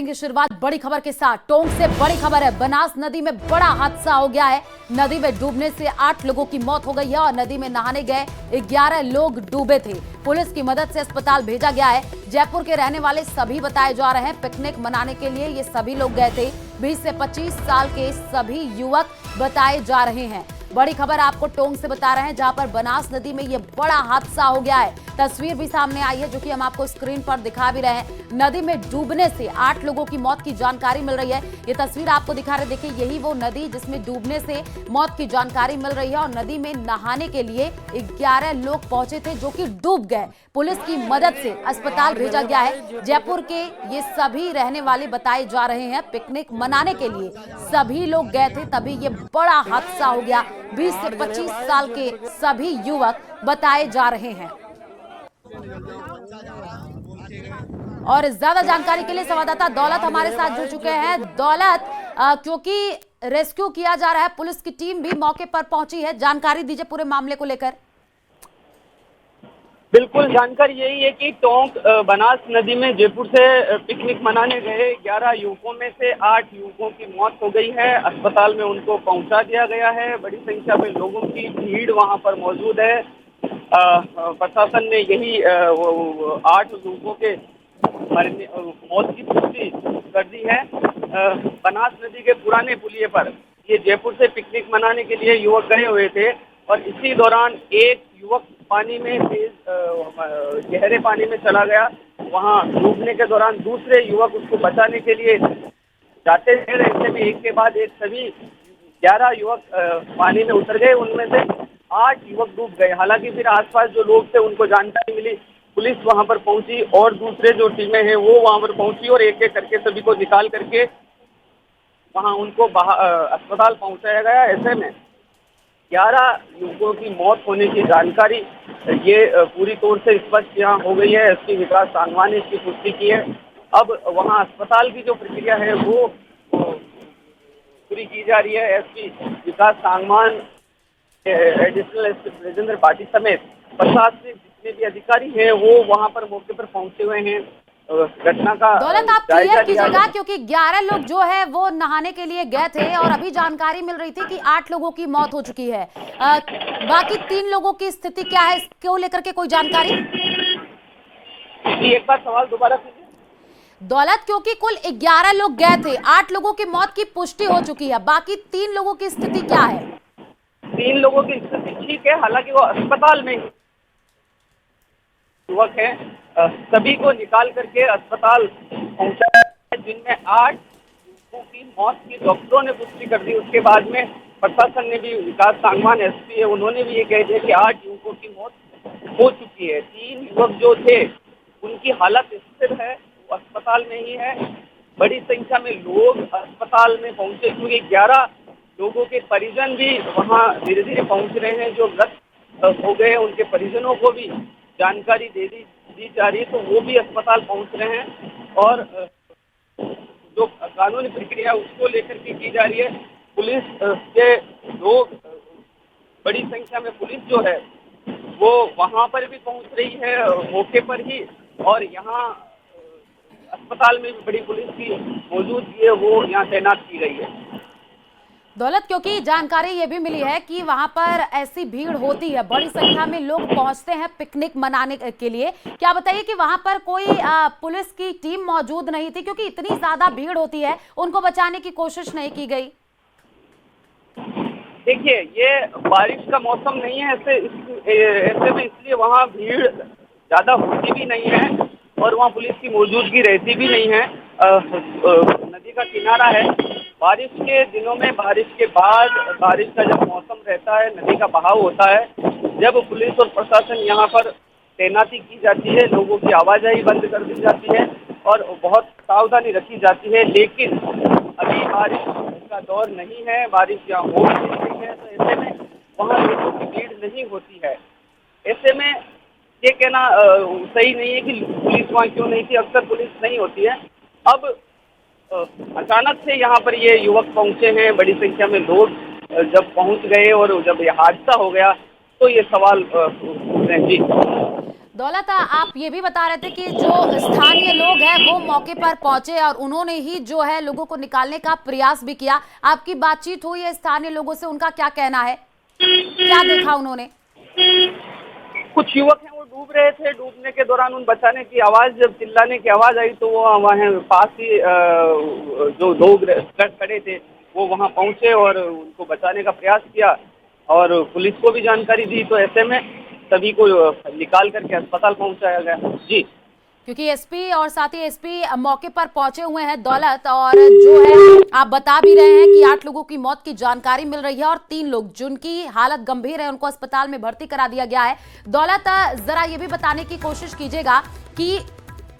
करेंगे शुरुआत बड़ी खबर के साथ। टोंक से बड़ी खबर है, बनास नदी में बड़ा हादसा हो गया है। नदी में डूबने से 8 लोगों की मौत हो गई है और नदी में नहाने गए 11 लोग डूबे थे। पुलिस की मदद से अस्पताल भेजा गया है। जयपुर के रहने वाले सभी बताए जा रहे हैं, पिकनिक मनाने के लिए ये सभी लोग गए थे। 20 से 25 साल के सभी युवक बताए जा रहे हैं। बड़ी खबर आपको टोंक से बता रहे हैं, जहां पर बनास नदी में ये बड़ा हादसा हो गया है। तस्वीर भी सामने आई है, जो कि हम आपको स्क्रीन पर दिखा भी रहे हैं। नदी में डूबने से 8 लोगों की मौत की जानकारी मिल रही है। ये तस्वीर आपको दिखा रहे, देखिए यही वो नदी जिसमें डूबने से मौत की जानकारी मिल रही है। और नदी में नहाने के लिए 11 लोग पहुंचे थे जो कि डूब गए। पुलिस की मदद से अस्पताल भेजा गया है। जयपुर के ये सभी रहने वाले बताए जा रहे हैं, पिकनिक मनाने के लिए सभी लोग गए थे, तभी ये बड़ा हादसा हो गया। 20 से 25 साल के सभी युवक बताए जा रहे हैं। और ज्यादा जानकारी के लिए संवाददाता दौलत हमारे साथ जुड़ चुके हैं। दौलत, क्योंकि रेस्क्यू किया जा रहा है, पुलिस की टीम भी मौके पर पहुंची है, जानकारी दीजिए पूरे मामले को लेकर। बिल्कुल, जानकारी यही है कि टोंक बनास नदी में जयपुर से पिकनिक मनाने गए 11 युवकों में से 8 युवकों की मौत हो गई है। अस्पताल में उनको पहुंचा दिया गया है। बड़ी संख्या में लोगों की भीड़ वहां पर मौजूद है। प्रशासन ने यही 8 युवकों के मौत की पुष्टि कर दी है। बनास नदी के पुराने पुलिये पर ये जयपुर से पिकनिक मनाने के लिए युवक गए हुए थे और इसी दौरान एक युवक पानी में तेज गहरे पानी में चला गया। वहां डूबने के दौरान दूसरे युवक उसको बचाने के लिए जाते रहे। ऐसे में एक के बाद एक सभी 11 युवक पानी में उतर गए। उनमें से 8 युवक डूब गए। हालांकि फिर आसपास जो लोग थे उनको जानकारी मिली, पुलिस वहां पर पहुंची और दूसरे जो टीमें हैं वो वहां पर पहुंची और एक एक करके सभी को निकाल करके वहां उनको अस्पताल पहुंचाया गया। ऐसे में 11 युवकों की मौत होने की जानकारी ये पूरी तौर से स्पष्ट यहाँ हो गई है। एसपी विकास सांगवान ने इसकी पुष्टि की है। अब वहाँ अस्पताल की जो प्रक्रिया है वो पूरी की जा रही है। एसपी विकास सांगवान, एडिशनल एसपी ब्रजेंद्र पाठी समेत प्रशासनिक जितने भी अधिकारी हैं वो वहाँ पर मौके पर पहुंचे हुए हैं। घटना का दौलत, आप क्लियर कीजिएगा, क्योंकि 11 लोग जो है वो नहाने के लिए गए थे और अभी जानकारी मिल रही थी कि 8 लोगों की मौत हो चुकी है। बाकी 3 लोगों की स्थिति क्या है, इसको लेकर के कोई जानकारी? एक बार सवाल दोबारा कीजिए। दौलत, क्योंकि कुल 11 लोग गए थे, 8 लोगों की मौत की पुष्टि हो चुकी है, बाकी 3 लोगों की स्थिति क्या है? 3 लोगों की स्थिति ठीक है, हालांकि वो अस्पताल में युवक है। सभी को निकाल करके अस्पताल पहुंचाया, जिनमें 8 युवकों की मौत की डॉक्टरों ने पुष्टि कर दी। उसके बाद में प्रशासन ने भी, विकास सांगवान एसपी है, उन्होंने भी ये कह दिया कि 8 युवकों की मौत हो चुकी है। 3 युवक जो थे उनकी हालत स्थिर है, वो अस्पताल में ही है। बड़ी संख्या में लोग अस्पताल में पहुंचे, क्योंकि 11 लोगों के परिजन भी वहाँ धीरे धीरे पहुंच रहे हैं। जो मृत हो गए उनके परिजनों को भी जानकारी दी जा रही है, तो वो भी अस्पताल पहुंच रहे हैं और जो कानूनी प्रक्रिया उसको लेकर के की जा रही है। पुलिस के लोग, बड़ी संख्या में पुलिस जो है वो वहां पर भी पहुंच रही है मौके पर ही, और यहाँ अस्पताल में भी बड़ी पुलिस की मौजूदगी है, वो यहाँ तैनात की गई है। दौलत, क्योंकि जानकारी ये भी मिली है कि वहां पर ऐसी भीड़ होती है, बड़ी संख्या में लोग पहुंचते हैं पिकनिक मनाने के लिए, क्या बताइए कि वहां पर कोई पुलिस की टीम मौजूद नहीं थी? क्योंकि इतनी ज्यादा भीड़ होती है, उनको बचाने की कोशिश नहीं की गई। देखिए, ये बारिश का मौसम नहीं है, ऐसे में इसलिए वहाँ भीड़ ज्यादा होती भी नहीं है और वहाँ पुलिस की मौजूदगी रहती भी नहीं है। नदी का किनारा है। बारिश के दिनों में, बारिश के बाद, बारिश का जब मौसम रहता है, नदी का बहाव होता है, जब पुलिस और प्रशासन यहाँ पर तैनाती की जाती है, लोगों की आवाजाही बंद कर दी जाती है और बहुत सावधानी रखी जाती है। लेकिन अभी बारिश का दौर नहीं है, बारिश यहाँ हो नहीं है, तो ऐसे में वहाँ लोगों की भीड़ नहीं होती है। ऐसे में ये कहना सही नहीं है कि पुलिस वहाँ क्यों नहीं थी। अक्सर पुलिस नहीं होती है। अब अचानक से यहाँ पर ये युवक पहुंचे हैं, बड़ी संख्या में लोग जब पहुंच गए और जब ये हादसा हो गया तो ये सवाल उठ रहे हैं। जी दौलत, आप ये भी बता रहे थे कि जो स्थानीय लोग हैं वो मौके पर पहुंचे और उन्होंने ही जो है लोगों को निकालने का प्रयास भी किया। आपकी बातचीत हुई है स्थानीय लोगों से, उनका क्या कहना है, क्या देखा उन्होंने? कुछ युवक हैं वो डूब रहे थे। डूबने के दौरान उन बचाने की आवाज, जब चिल्लाने की आवाज आई तो वो वहाँ पास ही जो लोग खड़े थे वो वहाँ पहुंचे और उनको बचाने का प्रयास किया और पुलिस को भी जानकारी दी। तो ऐसे में सभी को निकाल करके अस्पताल पहुंचाया गया। जी, क्योंकि एसपी और साथ ही एसपी मौके पर पहुंचे हुए हैं दौलत, और जो है आप बता भी रहे हैं कि 8 लोगों की मौत की जानकारी मिल रही है और 3 लोग जिनकी हालत गंभीर है उनको अस्पताल में भर्ती करा दिया गया है। दौलत, जरा ये भी बताने की कोशिश कीजिएगा कि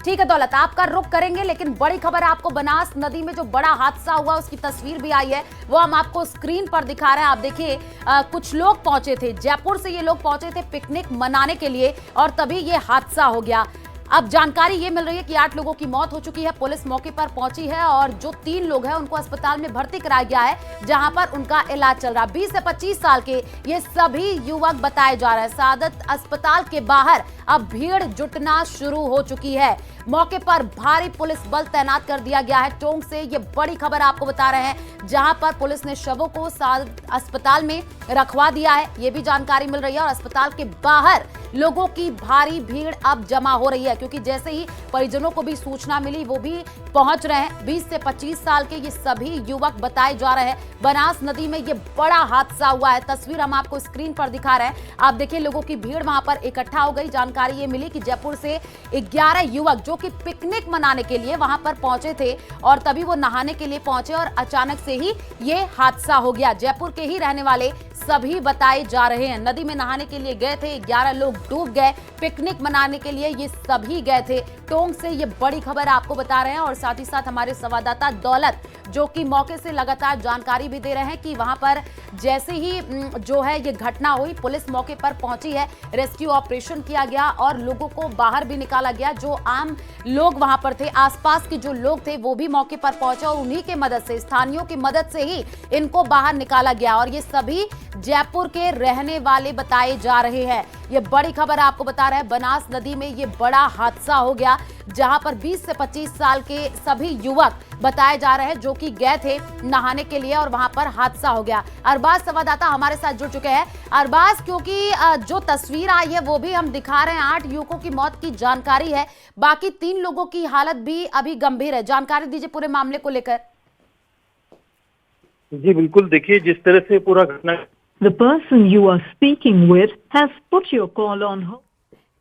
ठीक है दौलत, आपका रुख करेंगे, लेकिन बड़ी खबर है आपको, बनास नदी में जो बड़ा हादसा हुआ उसकी तस्वीर भी आई है, वो हम आपको स्क्रीन पर दिखा रहे हैं। आप देखिए, कुछ लोग पहुंचे थे, जयपुर से ये लोग पहुंचे थे पिकनिक मनाने के लिए और तभी ये हादसा हो गया। अब जानकारी ये मिल रही है कि 8 लोगों की मौत हो चुकी है। पुलिस मौके पर पहुंची है और जो 3 लोग हैं उनको अस्पताल में भर्ती कराया गया है, जहां पर उनका इलाज चल रहा है। 20 से 25 साल के ये सभी युवक बताए जा रहे हैं। सादत अस्पताल के बाहर अब भीड़ जुटना शुरू हो चुकी है। मौके पर भारी पुलिस बल तैनात कर दिया गया है। टोंक से ये बड़ी खबर आपको बता रहे हैं, जहां पर पुलिस ने शवों को सादत अस्पताल में रखवा दिया है, ये भी जानकारी मिल रही है। और अस्पताल के बाहर लोगों की भारी भीड़ अब जमा हो रही है, क्योंकि जैसे ही परिजनों को भी सूचना मिली वो भी पहुंच रहे हैं। 20 से 25 साल के ये सभी युवक बताए जा रहे हैं। बनास नदी में ये बड़ा हादसा हुआ है, तस्वीर हम आपको स्क्रीन पर दिखा रहे हैं। आप देखिए, लोगों की भीड़ वहां पर इकट्ठा हो गई। जानकारी ये मिली कि जयपुर से 11 युवक जो कि पिकनिक मनाने के लिए वहां पर पहुंचे थे और तभी वो नहाने के लिए पहुंचे और अचानक से ही ये हादसा हो गया। जयपुर के ही रहने वाले सभी बताए जा रहे हैं। नदी में नहाने के लिए गए थे, 11 लोग डूब गए। पिकनिक मनाने के लिए ये सभी गए थे। टोंक से ये बड़ी खबर आपको बता रहे हैं और साथ ही साथ हमारे संवाददाता दौलत जो कि मौके से लगातार जानकारी भी दे रहे हैं कि वहां पर जैसे ही जो है ये घटना हुई, पुलिस मौके पर पहुंची है, रेस्क्यू ऑपरेशन किया गया और लोगों को बाहर भी निकाला गया। जो आम लोग वहां पर थे, आसपास के जो लोग थे वो भी मौके पर पहुंचे और उन्हीं की मदद से, स्थानीयों की मदद से ही इनको बाहर निकाला गया और ये सभी जयपुर के रहने वाले बताए जा रहे हैं। ये बड़ी खबर आपको बता रहे हैं, बनास नदी में ये बड़ा हादसा हो गया, जहां पर 20 से 25 साल के सभी युवक बताए जा रहे हैं जो कि गए थे नहाने के लिए और वहां पर हादसा हो गया। अरबाज संवाददाता हमारे साथ जुड़ चुके हैं। अरबाज, क्योंकि जो तस्वीर आई है वो भी हम दिखा रहे हैं, 8 युवकों की मौत की जानकारी है, बाकी 3 लोगों की हालत भी अभी गंभीर है। जानकारी दीजिए पूरे मामले को लेकर। जी बिल्कुल, देखिए जिस तरह से पूरा घटना The person you are speaking with has put your call on hold.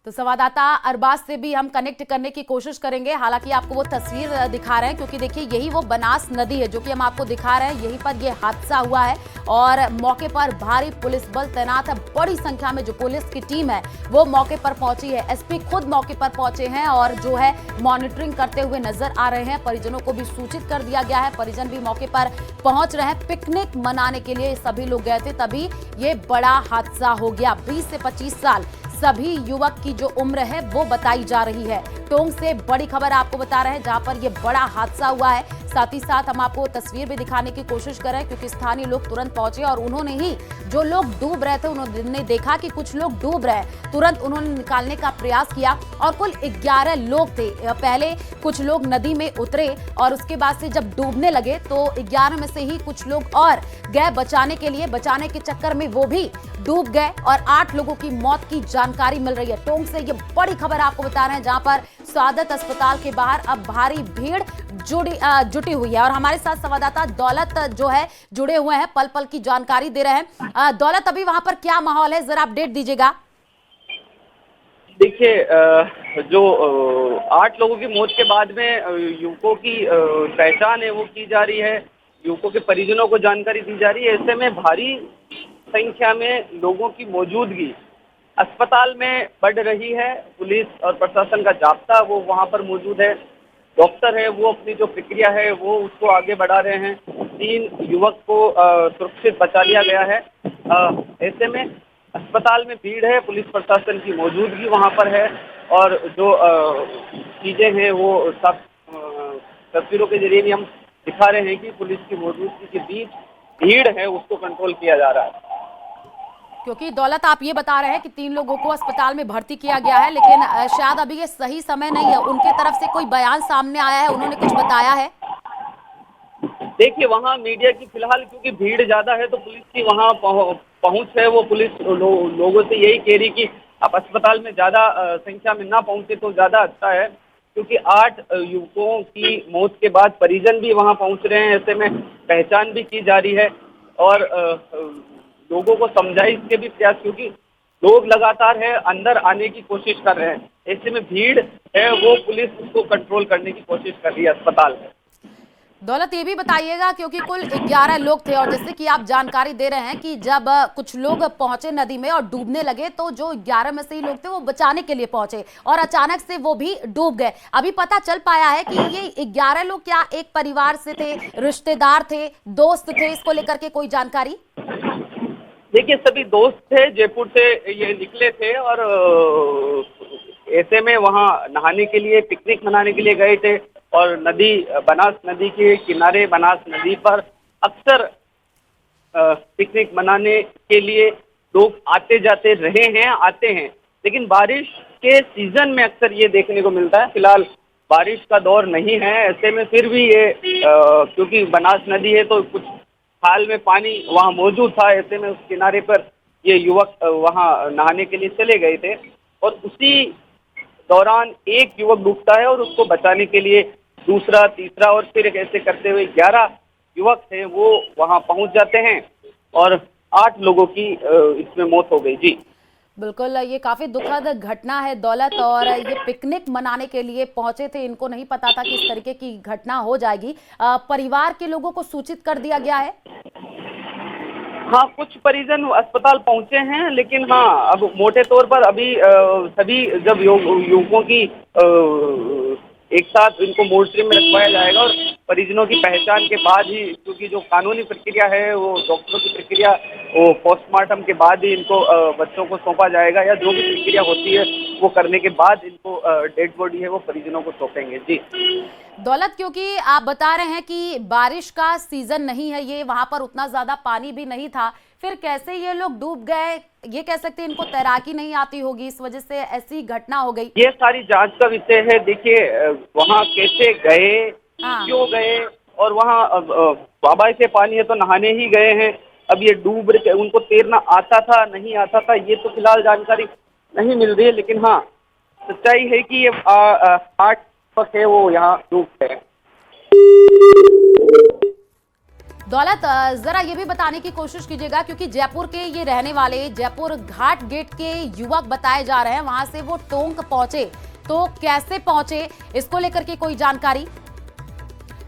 तो संवाददाता अरबाज से भी हम कनेक्ट करने की कोशिश करेंगे। हालांकि आपको वो तस्वीर दिखा रहे हैं, क्योंकि देखिए यही वो बनास नदी है जो कि हम आपको दिखा रहे हैं, यहीं पर ये हादसा हुआ है और मौके पर भारी पुलिस बल तैनात है। बड़ी संख्या में जो पुलिस की टीम है वो मौके पर पहुंची है। एसपी खुद मौके पर पहुंचे हैं और जो है मॉनिटरिंग करते हुए नजर आ रहे हैं। परिजनों को भी सूचित कर दिया गया है, परिजन भी मौके पर पहुंच रहे हैं। पिकनिक मनाने के लिए सभी लोग गए थे, तभी ये बड़ा हादसा हो गया। 20 से 25 साल सभी युवक की जो उम्र है वो बताई जा रही है। टोंक से बड़ी खबर आपको बता रहे हैं, जहां पर ये बड़ा हादसा हुआ है। साथ ही साथ हम आपको तस्वीर भी दिखाने की कोशिश कर रहे हैं, क्योंकि स्थानीय लोग तुरंत पहुंचे और उन्होंने ही, जो लोग डूब रहे थे उन्होंने देखा कि कुछ लोग डूब रहे हैं, तुरंत उन्होंने निकालने का प्रयास किया और कुल 11 लोग थे। पहले कुछ लोग नदी में उतरे और उसके बाद से जब डूबने लगे तो 11 में से ही कुछ लोग और गए बचाने के लिए। बचाने के चक्कर में वो भी डूब गए और 8 लोगों की मौत की जानकारी मिल रही है। टोंक से ये बड़ी खबर आपको बता रहे हैं, जहां पर सादत अस्पताल के बाहर अब भारी भीड़ जुटी हुई है और हमारे साथ संवाददाता दौलत जो है जुड़े हुए हैं, पल पल की जानकारी दे रहे हैं। दौलत, अभी वहां पर क्या माहौल है, जरा अपडेट दीजिएगा। देखिए, जो 8 लोगों की मौत के बाद में युवकों की पहचान है वो की जा रही है, युवकों के परिजनों को जानकारी दी जा रही है। ऐसे में भारी संख्या में लोगों की मौजूदगी अस्पताल में बढ़ रही है। पुलिस और प्रशासन का जाब्ता वो वहां पर मौजूद है, डॉक्टर है वो अपनी जो प्रक्रिया है वो उसको आगे बढ़ा रहे हैं। 3 युवक को सुरक्षित बचा लिया गया है। ऐसे में अस्पताल में भीड़ है, पुलिस प्रशासन की मौजूदगी वहां पर है और जो चीजें हैं वो सब तस्वीरों के जरिए भी हम दिखा रहे हैं कि पुलिस की मौजूदगी के बीच भीड़ है उसको कंट्रोल किया जा रहा है। क्योंकि दौलत आप ये बता रहे हैं कि 3 लोगों को अस्पताल में भर्ती किया गया है, लेकिन शायद अभी ये सही समय नहीं है। उनके तरफ से कोई बयान सामने आया है, उन्होंने कुछ बताया है? देखिए वहाँ मीडिया की फिलहाल क्योंकि भीड़ ज्यादा है तो पुलिस की वहाँ पहुंच है, वो पुलिस लोगों से यही कह रही कि आप अस्पताल में ज्यादा संख्या में ना पहुंचे तो ज्यादा अच्छा है, क्योंकि 8 युवकों की मौत के बाद परिजन भी वहाँ पहुंच रहे हैं। ऐसे में पहचान भी की जा रही है और लोगों को समझाइश के भी प्रयास, क्योंकि लोग लगातार है अंदर आने की कोशिश कर रहे हैं। ऐसे में भीड़ है वो पुलिस उसको कंट्रोल करने की कोशिश कर रही है अस्पताल में। दौलत ये भी बताइएगा, क्योंकि कुल 11 लोग थे और जैसे कि आप जानकारी दे रहे हैं कि जब कुछ लोग पहुंचे नदी में और डूबने लगे तो जो 11 में से ही लोग थे वो बचाने के लिए पहुंचे और अचानक से वो भी डूब गए। अभी पता चल पाया है कि ये 11 लोग क्या एक परिवार से थे, रिश्तेदार थे, दोस्त थे? इसको लेकर के कोई जानकारी? देखिए सभी दोस्त थे, जयपुर से ये निकले थे और ऐसे में वहाँ नहाने के लिए, पिकनिक मनाने के लिए गए थे और नदी, बनास नदी के किनारे, बनास नदी पर अक्सर पिकनिक मनाने के लिए लोग आते जाते रहे हैं, आते हैं। लेकिन बारिश के सीजन में अक्सर ये देखने को मिलता है। फिलहाल बारिश का दौर नहीं है, ऐसे में फिर भी ये क्योंकि बनास नदी है तो कुछ हाल में पानी वहाँ मौजूद था, ऐसे में उस किनारे पर ये युवक वहाँ नहाने के लिए चले गए थे और उसी दौरान एक युवक डूबता है और उसको बचाने के लिए दूसरा, तीसरा और फिर ऐसे करते हुए 11 युवक थे वो वहाँ पहुँच जाते हैं और 8 लोगों की इसमें मौत हो गई। जी बिल्कुल, ये काफी दुखद घटना है दौलत, और ये पिकनिक मनाने के लिए पहुंचे थे, इनको नहीं पता था कि इस तरीके की घटना हो जाएगी। परिवार के लोगों को सूचित कर दिया गया है? हाँ, कुछ परिजन अस्पताल पहुंचे हैं, लेकिन हाँ अब मोटे तौर पर अभी सभी जब युवकों की एक साथ इनको मोर्चरी में रखवाया जाएगा और परिजनों की पहचान के बाद ही, क्योंकि जो कानूनी प्रक्रिया है वो डॉक्टरों की प्रक्रिया, वो पोस्टमार्टम के बाद ही इनको बच्चों को सौंपा जाएगा या जो भी प्रक्रिया होती है वो करने के बाद इनको डेड बॉडी है वो परिजनों को सौंपेंगे। जी दौलत, क्योंकि आप बता रहे हैं कि बारिश का सीजन नहीं है, ये वहां पर उतना ज्यादा पानी भी नहीं था, फिर कैसे ये लोग डूब गए? ये कह सकते हैं इनको तैराकी नहीं आती होगी, इस वजह से ऐसी घटना हो गई। ये सारी जांच का विषय है। देखिए वहाँ कैसे गए, क्यों गए, और वहाँ बाबा से पानी है तो नहाने ही गए हैं। अब ये डूब रहे, उनको तैरना आता था नहीं आता था ये तो फिलहाल जानकारी नहीं मिल रही है, लेकिन हाँ सच्चाई है कि ये 8 पक है वो यहाँ डूब गए। दौलत, जरा ये भी बताने की कोशिश कीजिएगा, क्योंकि जयपुर के ये रहने वाले, जयपुर घाट गेट के युवक बताए जा रहे हैं, वहां से वो टोंक पहुंचे, तो कैसे पहुंचे इसको लेकर के कोई जानकारी?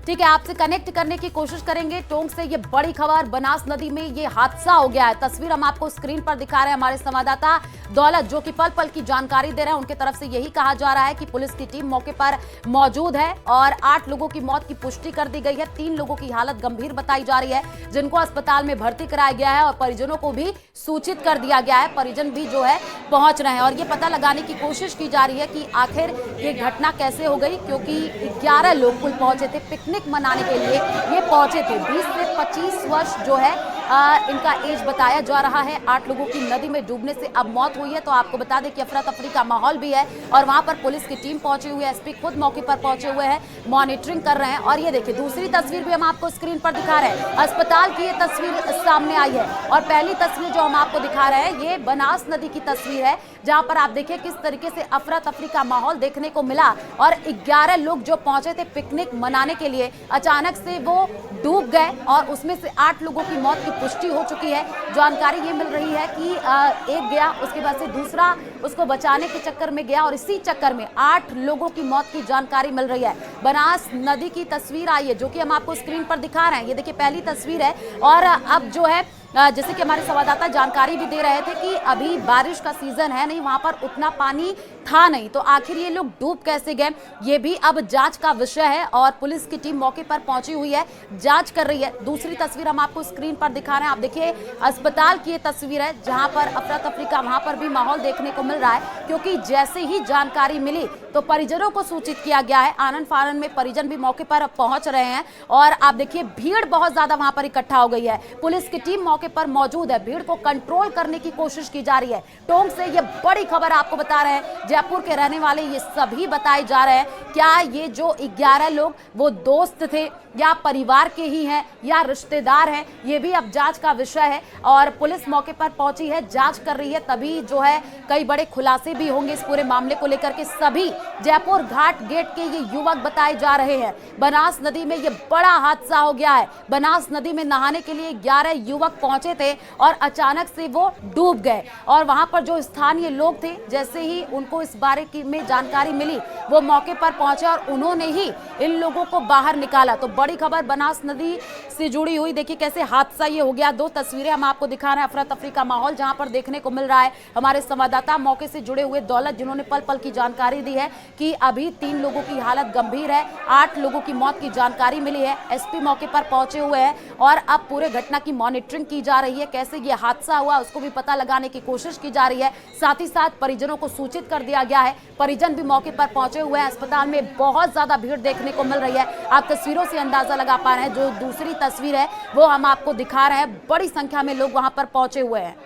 ठीक है, आपसे कनेक्ट करने की कोशिश करेंगे। टोंक से ये बड़ी खबर, बनास नदी में ये हादसा हो गया है। तस्वीर हम आपको स्क्रीन पर दिखा रहे हैं हमारे संवाददाता दौलत, जो कि पल पल की जानकारी दे रहे हैं। उनके तरफ से यही कहा जा रहा है कि पुलिस की टीम मौके पर मौजूद है और 8 लोगों की मौत की पुष्टि कर दी गई है। 3 लोगों की हालत गंभीर बताई जा रही है, जिनको अस्पताल में भर्ती कराया गया है और परिजनों को भी सूचित कर दिया गया है। परिजन भी जो है पहुंच रहे हैं और ये पता लगाने की कोशिश की जा रही है कि आखिर ये घटना कैसे हो गई, क्योंकि 11 लोग कुल पहुंचे थे, पिकनिक मनाने के लिए ये पहुंचे थे। 20 से 25 वर्ष जो है इनका एज बताया जा रहा है। 8 लोगों की नदी में डूबने से अब मौत हुई है। तो आपको बता दें कि अफरा तफरी का माहौल भी है और वहां पर पुलिस की टीम पहुंची हुई है, एसपी खुद मौके पर पहुंचे हुए हैं, मॉनिटरिंग कर रहे हैं। और ये देखिए दूसरी तस्वीर भी हम आपको स्क्रीन पर दिखा रहे हैं, अस्पताल की ये तस्वीर सामने आई है। और पहली तस्वीर जो हम आपको दिखा रहे हैं ये बनास नदी की तस्वीर है, जहां पर आप देखिए किस तरीके से अफरा तफरी का माहौल देखने को मिला और 11 लोग जो पहुंचे थे पिकनिक मनाने के लिए, अचानक से वो डूब गए और उसमें से 8 लोगों की मौत की पुष्टि हो चुकी है। जानकारी ये मिल रही है कि एक गया, उसके बाद से दूसरा उसको बचाने के चक्कर में गया और इसी चक्कर में 8 लोगों की मौत की जानकारी मिल रही है। बनास नदी की तस्वीर आई है जो कि हम आपको स्क्रीन पर दिखा रहे हैं। ये देखिए पहली तस्वीर है और अब जो है जैसे कि हमारे संवाददाता जानकारी भी दे रहे थे कि अभी बारिश का सीजन है नहीं, वहां पर उतना पानी था नहीं, तो आखिर ये लोग डूब कैसे गए, ये भी अब जांच का विषय है और पुलिस की टीम मौके पर पहुंची हुई है, जांच कर रही है। दूसरी तस्वीर हम आपको स्क्रीन पर दिखा रहे हैं। आप देखिए अस्पताल की ये तस्वीर है जहां पर अफरा तफरी का वहां पर भी माहौल देखने को मिल रहा है, क्योंकि जैसे ही जानकारी मिली तो परिजनों को सूचित किया गया है। आनन फानन में परिजन भी मौके पर पहुंच रहे हैं और आप देखिए भीड़ बहुत ज्यादा वहां पर इकट्ठा हो गई है। पुलिस की टीम मौके पर मौजूद है, भीड़ को कंट्रोल करने की कोशिश की जा रही है। टोंक से ये बड़ी खबर आपको बता रहे हैं, जयपुर के रहने वाले ये सभी बताए जा रहे हैं। क्या ये जो 11 लोग वो दोस्त थे या परिवार के ही हैं या रिश्तेदार हैं, ये भी अब जांच का विषय है और पुलिस मौके पर पहुंची है, जांच कर रही है। तभी जो है कई बड़े खुलासे भी होंगे इस पूरे मामले को लेकर के। सभी जयपुर घाट गेट के ये युवक बताए जा रहे हैं। बनास नदी में ये बड़ा हादसा हो गया है। बनास नदी में नहाने के लिए 11 युवक पहुंचे थे और अचानक से वो डूब गए और वहां पर जो स्थानीय लोग थे, जैसे ही उनको इस बारे में जानकारी मिली वो मौके पर पहुंचे और उन्होंने ही इन लोगों को बाहर निकाला। तो बड़ी खबर बनास नदी से जुड़ी हुई, देखिए कैसे हादसा ये हो गया। दो तस्वीरें हम आपको दिखा रहे हैं, अफरा तफरी का माहौल जहां पर देखने को मिल रहा है। हमारे संवाददाता मौके से जुड़े हुए दौलत, जिन्होंने पल पल की जानकारी दी है कि अभी 3 लोगों की हालत गंभीर है, 8 लोगों की मौत की जानकारी मिली है। एसपी मौके पर पहुंचे हुए हैं और अब पूरे घटना की मॉनिटरिंग की जा रही है। कैसे ये हादसा हुआ उसको भी पता लगाने की कोशिश की जा रही है। साथ ही साथ परिजनों को सूचित कर दिया गया है, परिजन भी मौके पर पहुंचे हुए हैं। अस्पताल में बहुत ज्यादा भीड़ देखने को मिल रही है, आप तस्वीरों से अंदाजा लगा पा रहे हैं। जो दूसरी तस्वीर है वो हम आपको दिखा रहे हैं, बड़ी संख्या में लोग वहां पर पहुंचे हुए हैं।